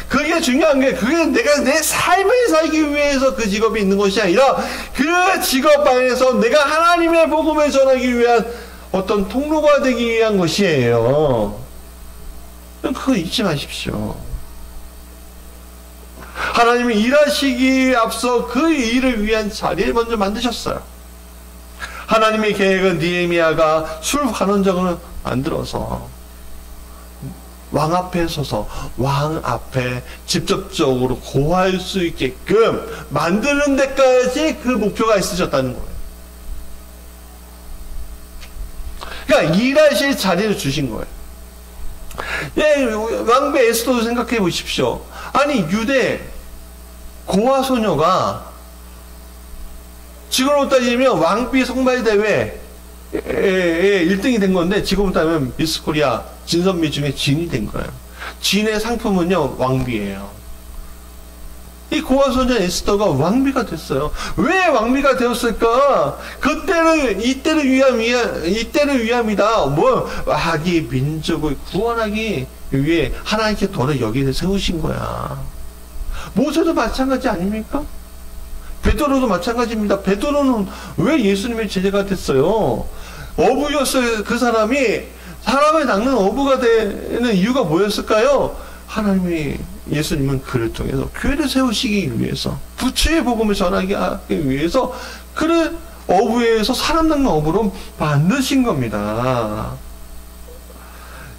그게 중요한 게 그게 내가 내 삶을 살기 위해서 그 직업이 있는 것이 아니라 그 직업 안에서 내가 하나님의 복음을 전하기 위한 어떤 통로가 되기 위한 것이에요. 그거 잊지 마십시오. 하나님이 일하시기에 앞서 그 일을 위한 자리를 먼저 만드셨어요. 하나님의 계획은 느헤미야가 술 관원장을 만들어서 왕 앞에 서서 왕 앞에 직접적으로 고할 수 있게끔 만드는 데까지 그 목표가 있으셨다는 거예요. 그러니까 일하실 자리를 주신 거예요. 예, 왕비 에스더도 생각해 보십시오. 아니, 유대 고아 소녀가 지금으로 따지면 왕비 성발 대회 1등이 된 건데 지금으로 따지면 미스 코리아 진선미 중에 진이 된 거예요. 진의 상품은요, 왕비예요. 이 고아 소녀 에스더가 왕비가 됐어요. 왜 왕비가 되었을까? 이때를 위함이다. 이 민족을 구원하기 위해 하나님께 너를 여기에 세우신 거야. 모세도 마찬가지 아닙니까? 베드로도 마찬가지입니다. 베드로는 왜 예수님의 제자가 됐어요? 어부였어요. 그 사람이 사람을 낚는 어부가 되는 이유가 뭐였을까요? 하나님이 예수님은 그를 통해서 교회를 세우시기 위해서 부처의 복음을 전하기 위해서 그를 어부에서 사람 낚는 어부로 만드신 겁니다.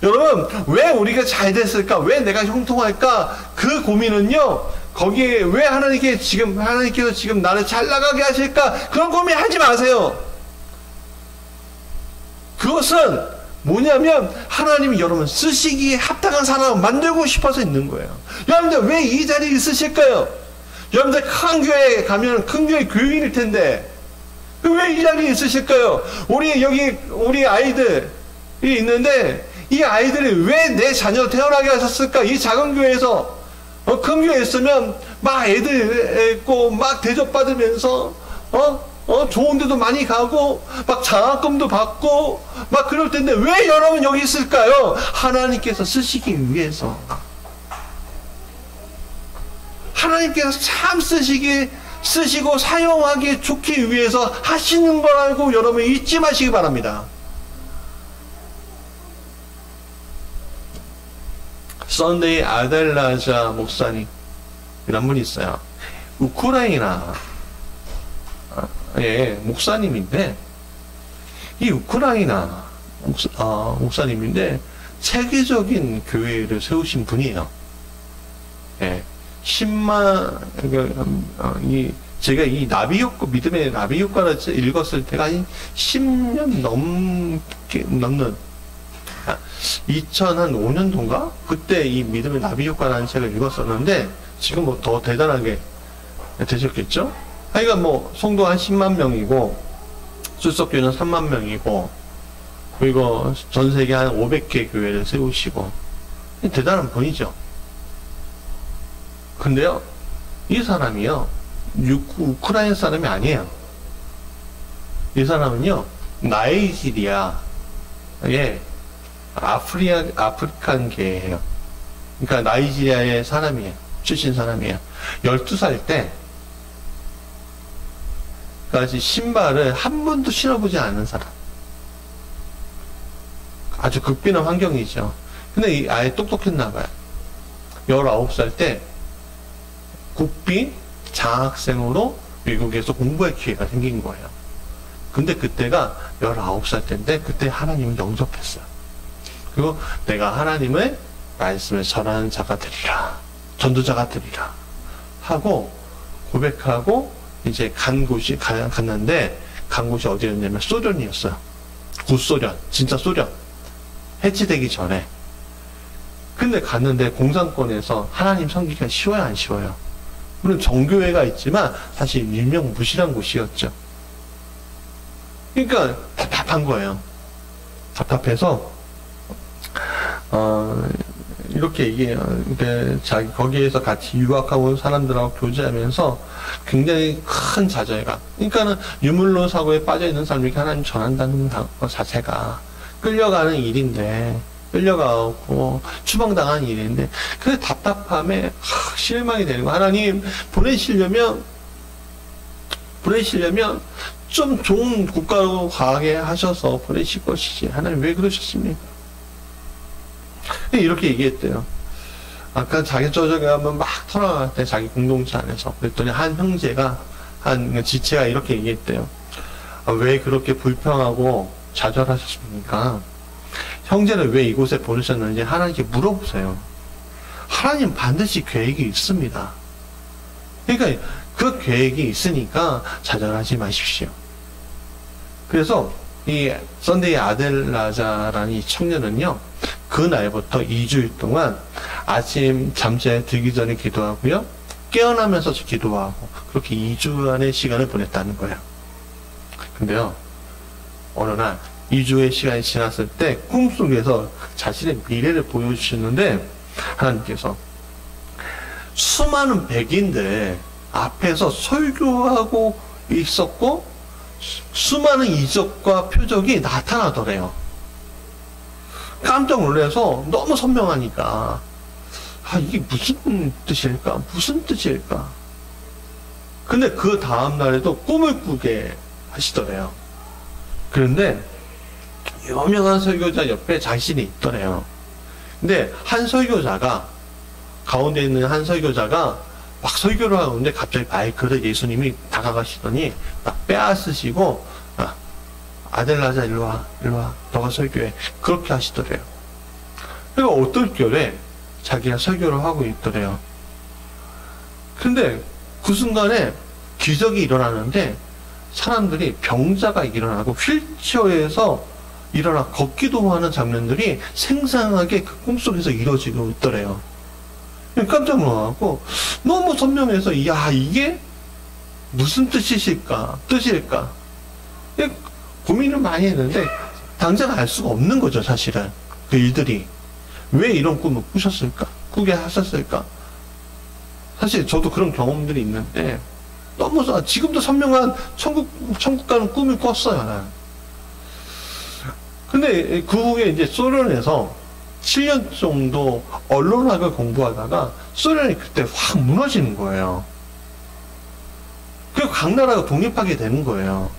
여러분, 왜 우리가 잘 됐을까? 왜 내가 형통할까? 그 고민은요, 거기에 왜 하나님께서 지금 나를 잘 나가게 하실까? 그런 고민하지 마세요. 그것은 뭐냐면 하나님이 여러분 쓰시기에 합당한 사람을 만들고 싶어서 있는 거예요. 여러분들 왜 이 자리에 있으실까요? 여러분들 큰 교회에 가면 큰 교회 교인일 텐데 왜 이 자리에 있으실까요? 우리 아이들이 있는데 이 아이들이 왜 내 자녀 태어나게 하셨을까? 이 작은 교회에서 큰 교회에 있으면 막 애들 있고 막 대접받으면서 좋은 데도 많이 가고 막 장학금도 받고 막 그럴 텐데 왜 여러분 여기 있을까요? 하나님께서 쓰시기 위해서. 하나님께서 참 쓰시고 사용하기 좋기 위해서 하시는 거라고 여러분 잊지 마시기 바랍니다. 썬데이 아델라자 목사님 이런 분이 있어요. 우크라이나 목사님인데 이 우크라이나 목사님인데 세계적인 교회를 세우신 분이에요. 예, 10만 제가 이 믿음의 나비 효과를 읽었을 때가 한 10년 넘는 2005년도인가? 그때 이 믿음의 나비 효과라는 책을 읽었었는데 지금 뭐 더 대단하게 되셨겠죠? 하여간 뭐 성도 한 10만 명이고 출석교회는 3만 명이고 그리고 전 세계 한 500개 교회를 세우시고 대단한 분이죠. 근데요, 이 사람이요 우크라이나 사람이 아니에요. 이 사람은요 나이지리아 아프리칸계예요. 그러니까 나이지리아의 사람이에요. 출신 사람이에요. 12살 때까지 신발을 한 번도 신어보지 않은 사람. 아주 극빈한 환경이죠. 근데 이 아예 똑똑했나 봐요. 19살 때 국비 장학생으로 미국에서 공부할 기회가 생긴 거예요. 근데 그때가 19살 때인데 그때 하나님을 영접했어요. 그리고 내가 하나님의 말씀을 전하는 자가 되리라, 전도자가 되리라 하고 고백하고 이제 갔는데 간 곳이 어디였냐면 소련이었어요. 구소련, 진짜 소련. 해체되기 전에. 근데 갔는데 공산권에서 하나님 섬기기가 쉬워요, 안 쉬워요? 물론 정교회가 있지만 사실 유명무실한 곳이었죠. 그러니까 답답한 거예요. 답답해서 이렇게 얘기해요. 자기 거기에서 같이 유학하고 온 사람들하고 교제하면서 굉장히 큰 좌절감. 그러니까는 유물론 사고에 빠져 있는 사람에게 하나님 전한다는 것 자체가 끌려가는 일인데, 끌려가고 추방당한 일인데, 그 답답함에 실망이 되는 거. 하나님 보내시려면 좀 좋은 국가로 가게 하셔서 보내실 것이지. 하나님 왜 그러셨습니까? 이렇게 얘기했대요. 아까 자기 저녁에 한번 막 털어놨대, 자기 공동체 안에서. 그랬더니 한 형제가, 한 지체가 이렇게 얘기했대요. 왜 그렇게 불평하고 좌절하셨습니까? 형제를 왜 이곳에 보내셨는지 하나님께 물어보세요. 하나님 반드시 계획이 있습니다. 그러니까 그 계획이 있으니까 좌절하지 마십시오. 그래서 이 썬데이 아델라자라는 이 청년은요, 그 날부터 2주일 동안 아침 잠자에 들기 전에 기도하고요, 깨어나면서 기도하고, 그렇게 2주간의 시간을 보냈다는 거예요. 근데요, 어느 날 2주의 시간이 지났을 때 꿈속에서 자신의 미래를 보여주시는데, 하나님께서 수많은 백인들 앞에서 설교하고 있었고 수많은 이적과 표적이 나타나더래요. 깜짝 놀라서 너무 선명하니까 이게 무슨 뜻일까? 근데 그 다음 날에도 꿈을 꾸게 하시더래요. 그런데 유명한 설교자 옆에 자신이 있더래요. 근데 한 설교자가, 가운데 있는 한 설교자가 막 설교를 하는데 갑자기 마이크를 예수님이 다가가시더니 막 빼앗으시고, 아델라자 일로 와, 너가 설교해. 그렇게 하시더래요. 그리고 어떨 겨에 자기가 설교를 하고 있더래요. 근데 그 순간에 기적이 일어나는데 사람들이, 병자가 일어나고 휠체어에서 일어나 걷기도 하는 장면들이 생생하게 그 꿈속에서 이루어지고 있더래요. 깜짝 놀라고 너무 선명해서, 이게 무슨 뜻일까? 고민을 많이 했는데 당장 알 수가 없는 거죠, 사실은. 그 일들이 왜 이런 꿈을 꾸게 하셨을까? 사실 저도 그런 경험들이 있는데 너무 지금도 선명한 천국 가는 꿈을 꿨어요, 난. 근데 그 후에 이제 소련에서 7년 정도 언론학을 공부하다가 소련이 그때 확 무너지는 거예요. 그리고 각 나라가 독립하게 되는 거예요.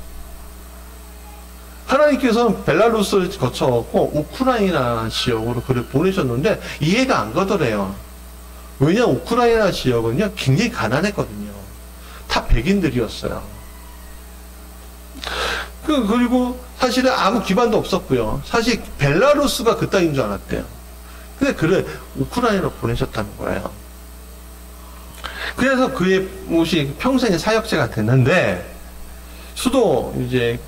하나님께서는 벨라루스를 거쳐갖고 우크라이나 지역으로 그를 보내셨는데 이해가 안 가더래요. 왜냐면 우크라이나 지역은요, 굉장히 가난했거든요. 다 백인들이었어요. 그리고 사실은 아무 기반도 없었고요. 사실 벨라루스가 그 땅인 줄 알았대요. 근데 그를 우크라이나로 보내셨다는 거예요. 그래서 그의 옷이 평생의 사역자가 됐는데, 수도 이제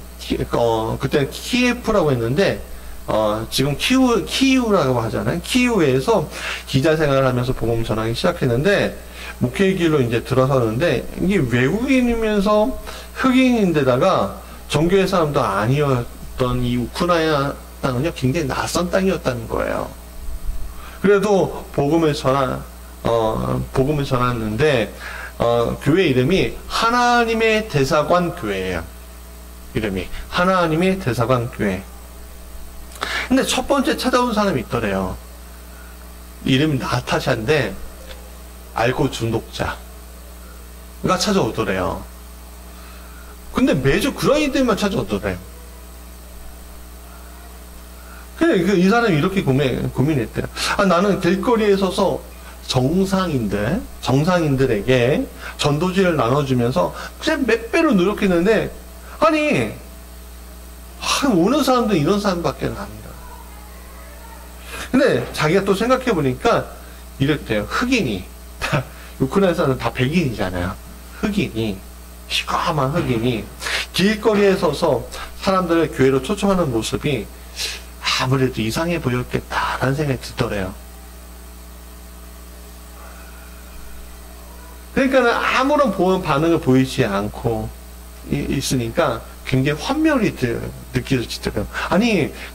그때 키예프라고 했는데, 지금 키이우라고 하잖아요. 키이우에서 기자 생활을 하면서 복음 전하기 시작했는데, 목회의 길로 이제 들어서는데, 이게 외국인이면서 흑인인데다가 정교회 사람도 아니었던 이 우크라이나 땅은요, 굉장히 낯선 땅이었다는 거예요. 그래도 복음을 전했는데, 교회 이름이 하나님의 대사관 교회예요. 이름이 하나님의 대사관 교회. 근데 첫 번째 찾아온 사람이 있더래요. 이름이 나타샤인데, 알코올 중독자가 찾아오더래요. 근데 매주 그런 이들만 찾아오더래요. 그래, 이 사람이 이렇게 고민했대요. 나는 길거리에 서서 정상인들에게 전도지를 나눠주면서 그냥 몇 배로 노력했는데, 오는 사람들은 이런 사람밖에 안 합니다. 근데 자기가 또 생각해보니까 이랬대요. 흑인이, 우크라이나는 다 백인이잖아요. 흑인이, 시커먼 흑인이 길거리에 서서 사람들을 교회로 초청하는 모습이 아무래도 이상해 보였겠다라는 생각이 들더래요. 그러니까 아무런 반응을 보이지 않고 있으니까 굉장히 환멸이 느껴지더라고요.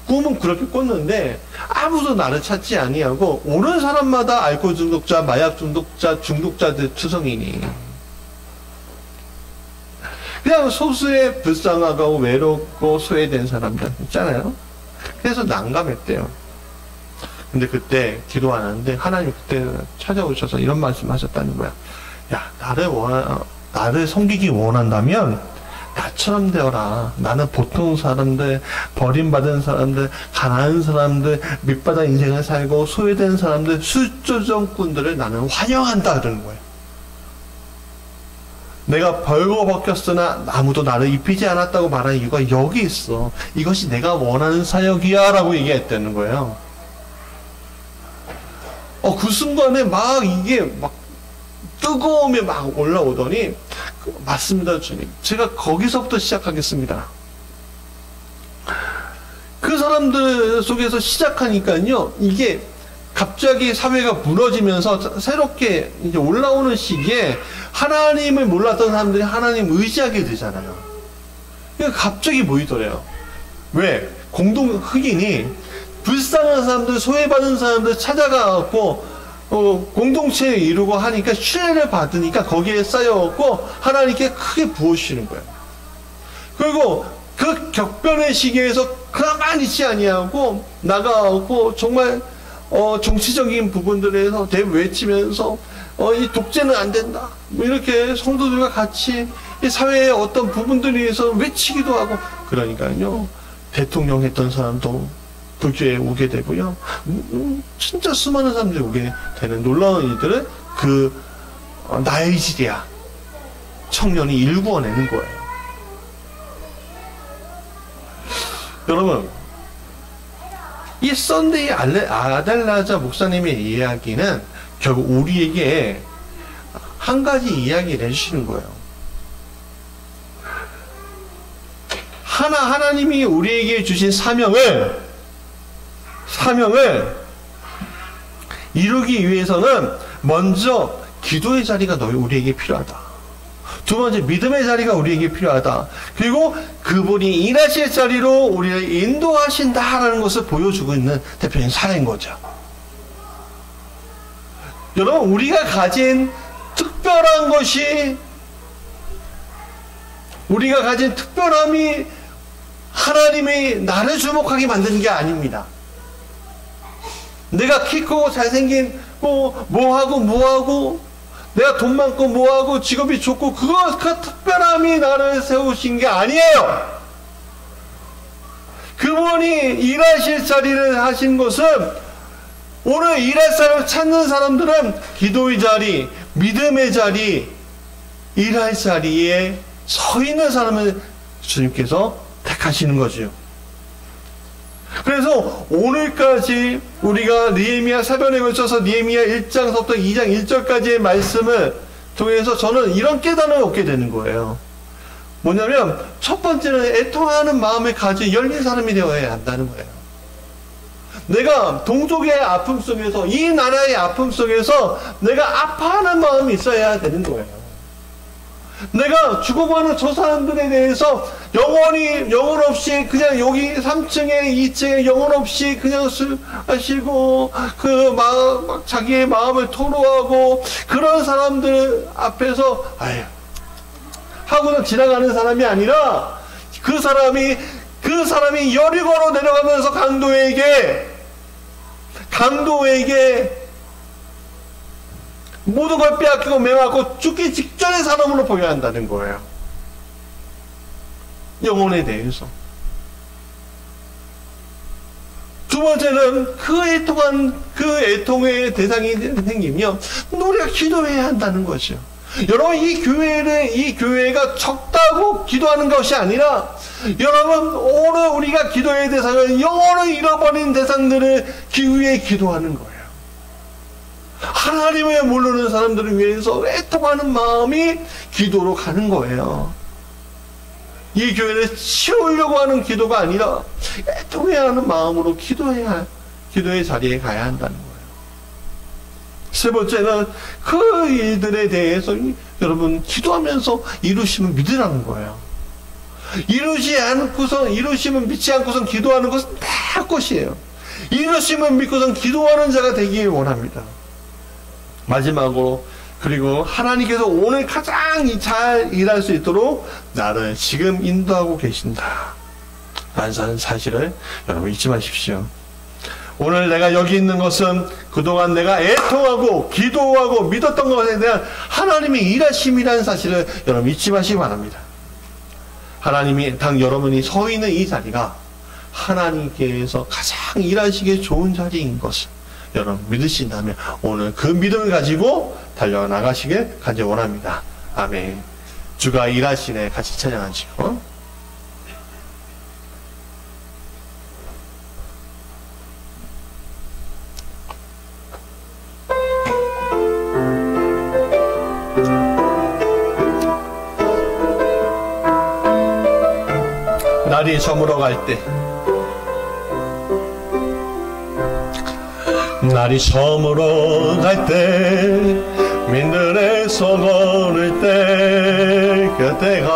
꿈은 그렇게 꿨는데 아무도 나를 찾지 아니하고 오는 사람마다 알코올 중독자, 마약 중독자들 투성이니 그냥 소수의 불쌍하고 외롭고 소외된 사람들 있잖아요. 그래서 난감했대요. 근데 그때 기도 안 하는데 하나님 그때 찾아오셔서 이런 말씀 하셨다는 거야. 야, 나를 섬기기 원한다면 나처럼 되어라. 나는 보통 사람들, 버림받은 사람들, 가난한 사람들, 밑바닥 인생을 살고 소외된 사람들, 술조정꾼들을 나는 환영한다 그러는 거예요. 내가 벌거벗겼으나 아무도 나를 입히지 않았다고 말하는 이유가 여기 있어. 이것이 내가 원하는 사역이야 라고 얘기했다는 거예요. 그 순간에 이게 뜨거움이 올라오더니 맞습니다 주님. 제가 거기서부터 시작하겠습니다. 그 사람들 속에서 시작하니까요. 이게 갑자기 사회가 무너지면서 새롭게 이제 올라오는 시기에 하나님을 몰랐던 사람들이 하나님 의지하게 되잖아요. 그러니까 갑자기 모이더래요. 왜? 흑인이 불쌍한 사람들, 소외받은 사람들 찾아가고 공동체를 이루고 하니까 신뢰를 받으니까 거기에 쌓여갖고 하나님께 크게 부어주시는 거예요. 그리고 그 격변의 시기에서 가만히 있지 아니하고 나가고 정말 정치적인 부분들에서 외치면서 이 독재는 안 된다. 이렇게 성도들과 같이 이 사회의 어떤 부분들에서 외치기도 하고 그러니까요. 대통령 했던 사람도 불교에 오게 되고요. 진짜 수많은 사람들이 오게 되는 놀라운 일들을 나이지리아 청년이 일구어내는 거예요. 여러분, 이 썬데이 아델라자 목사님의 이야기는 결국 우리에게 한 가지 이야기를 해주시는 거예요. 하나님이 우리에게 주신 사명을 이루기 위해서는 먼저 기도의 자리가 우리에게 필요하다. 두 번째, 믿음의 자리가 우리에게 필요하다. 그리고 그분이 일하실 자리로 우리를 인도하신다라는 것을 보여주고 있는 대표적인 사례인 거죠. 여러분, 우리가 가진 특별한 것이, 우리가 가진 특별함이 하나님이 나를 주목하게 만드는 게 아닙니다. 내가 키 크고 잘생긴 뭐하고 내가 돈 많고 뭐하고 직업이 좋고 그 특별함이 나를 세우신 게 아니에요. 그분이 일하실 자리를 하신 것은 오늘 일할 사람을 찾는 사람들은 기도의 자리, 믿음의 자리, 일할 자리에 서 있는 사람을 주님께서 택하시는 거죠. 그래서 오늘까지 우리가 느헤미야 사변에 걸쳐서 느헤미야 1장서부터 2장 1절까지의 말씀을 통해서 저는 이런 깨달음을 얻게 되는 거예요. 뭐냐면 첫 번째는 애통하는 마음을 가진 열린 사람이 되어야 한다는 거예요. 내가 동족의 아픔 속에서, 이 나라의 아픔 속에서 내가 아파하는 마음이 있어야 되는 거예요. 내가 죽어가는 저 사람들에 대해서 영혼 없이 그냥 여기 3층에 2층에 영혼 없이 그냥 술 마시고 자기의 마음을 토로하고 그런 사람들 앞에서 하고는 지나가는 사람이 아니라 그 사람이 여리고로 내려가면서 강도에게 모든 걸 빼앗기고 매맞고 죽기 직전의 사람으로 보여야 한다는 거예요. 영혼에 대해서. 두 번째는 그 애통의 대상이 생기면 우리가 기도해야 한다는 거죠. 여러분, 이 교회가 적다고 기도하는 것이 아니라, 여러분, 오늘 우리가 기도의 대상은 영혼을 잃어버린 대상들을 위해 기도하는 거예요. 하나님을 모르는 사람들을 위해서 애통하는 마음이 기도로 가는 거예요. 이 교회를 치우려고 하는 기도가 아니라 애통해야 하는 마음으로 기도의 자리에 가야 한다는 거예요. 세 번째는 그 일들에 대해서 여러분 기도하면서 이루심을 믿으라는 거예요. 이루심을 믿지 않고선 기도하는 것은 다 것이에요. 이루심을 믿고선 기도하는 자가 되기를 원합니다. 마지막으로, 그리고 하나님께서 오늘 가장 잘 일할 수 있도록 나를 지금 인도하고 계신다 라는 사실을 여러분 잊지 마십시오. 오늘 내가 여기 있는 것은 그동안 내가 애통하고 기도하고 믿었던 것에 대한 하나님의 일하심이라는 사실을 여러분 잊지 마시기 바랍니다. 하나님이 여러분이 서 있는 이 자리가 하나님께서 가장 일하시기에 좋은 자리인 것을 여러분 믿으신다면 오늘 그 믿음을 가지고 달려나가시길 간절히 원합니다. 아멘. 주가 일하시네. 같이 찬양하시고. 날이 저물어 갈 때, 날이 저물어 갈 때, 민들에서 걸을 때, 그때가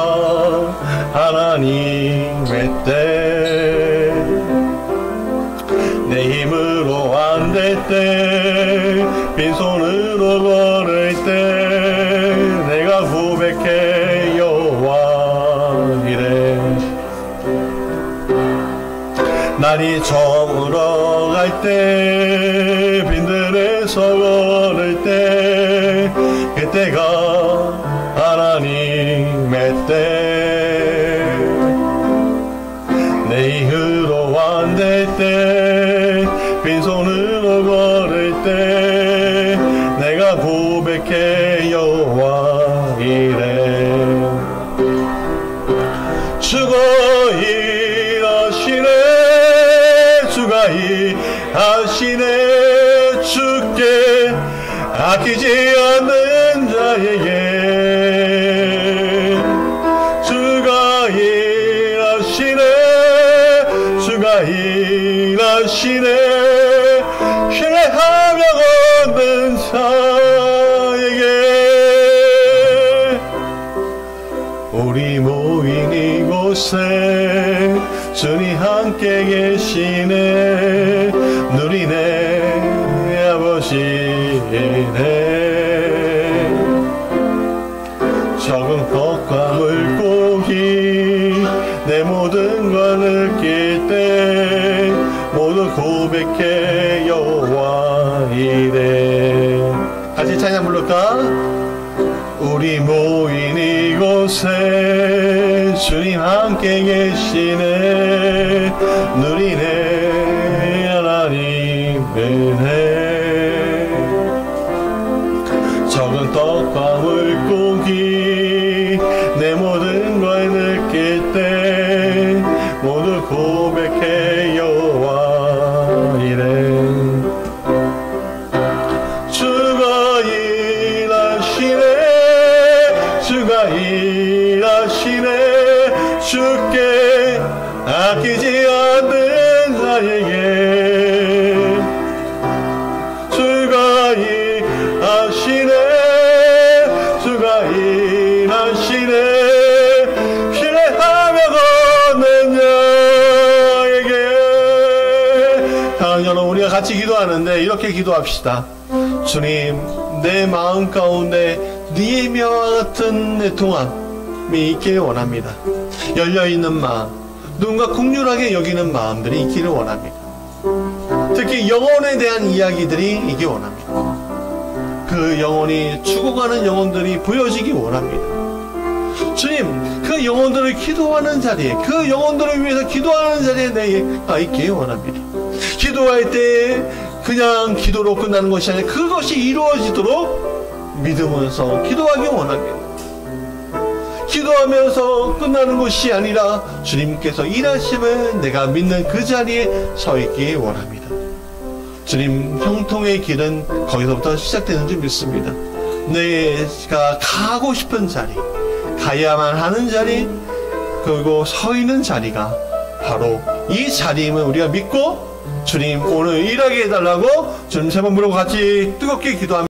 하나님의 때. 내 힘으로 안 될 때, 빈손으로 걸을 때, 내가 고백해 여호와 이래. 날이 저물어 갈 때, 빈들에서 걸을 때, 그때가 하나님의 때. 내 힘으로 안 될 때, 빈손으로 걸을 때, 내가 고백해 여호와 이래. 주가 일하시네, 주가 일하시네. 주께 아끼지 않는 자에게 주가 일하시네, 주가 일하시네. 신뢰하며 걷는 자에게 우리 모인 이곳에 주님 함께 계시네. 누리네 아버지네. 적은 떡과 물고기 내 모든 걸 느낄 때 모두 고백해 여호와 이래. 같이 찬양 부를까? 우리 모인 이곳에 주님 함께 계시네. 누리네 하나님 은혜. 적은 떡과 물고기 내 모든 걸 느낄 때 모두 고백해 여호와 이래. 주가 일하시네, 주가 일하시네. 주께 아끼지 않는 자에게 주가 일하시네, 주가 일하시네. 신뢰하며 걷는 자에게. 사랑하는 여러분, 우리가 같이 기도하는데 이렇게 기도합시다. 주님, 내 마음 가운데 네 명과 같은 애통함이 있기를 원합니다. 열려있는 마음, 누군가 긍휼하게 여기는 마음들이 있기를 원합니다. 특히 영혼에 대한 이야기들이 있기 원합니다. 그 그 영혼이 죽어가는 영혼들이 보여지기 원합니다. 주님, 그 영혼들을 기도하는 자리에, 그 영혼들을 위해서 기도하는 자리에 내가 있기 원합니다. 기도할 때 그냥 기도로 끝나는 것이 아니라 그것이 이루어지도록 믿으면서 기도하기 원합니다. 기도하면서 끝나는 것이 아니라 주님께서 일하심을 내가 믿는 그 자리에 서 있기 원합니다. 주님, 형통의 길은 거기서부터 시작되는 줄 믿습니다. 내가 가고 싶은 자리, 가야만 하는 자리, 그리고 서 있는 자리가 바로 이 자리임을 우리가 믿고, 주님 오늘 일하게 해달라고 주님 세 번 부르고 같이 뜨겁게 기도합니다.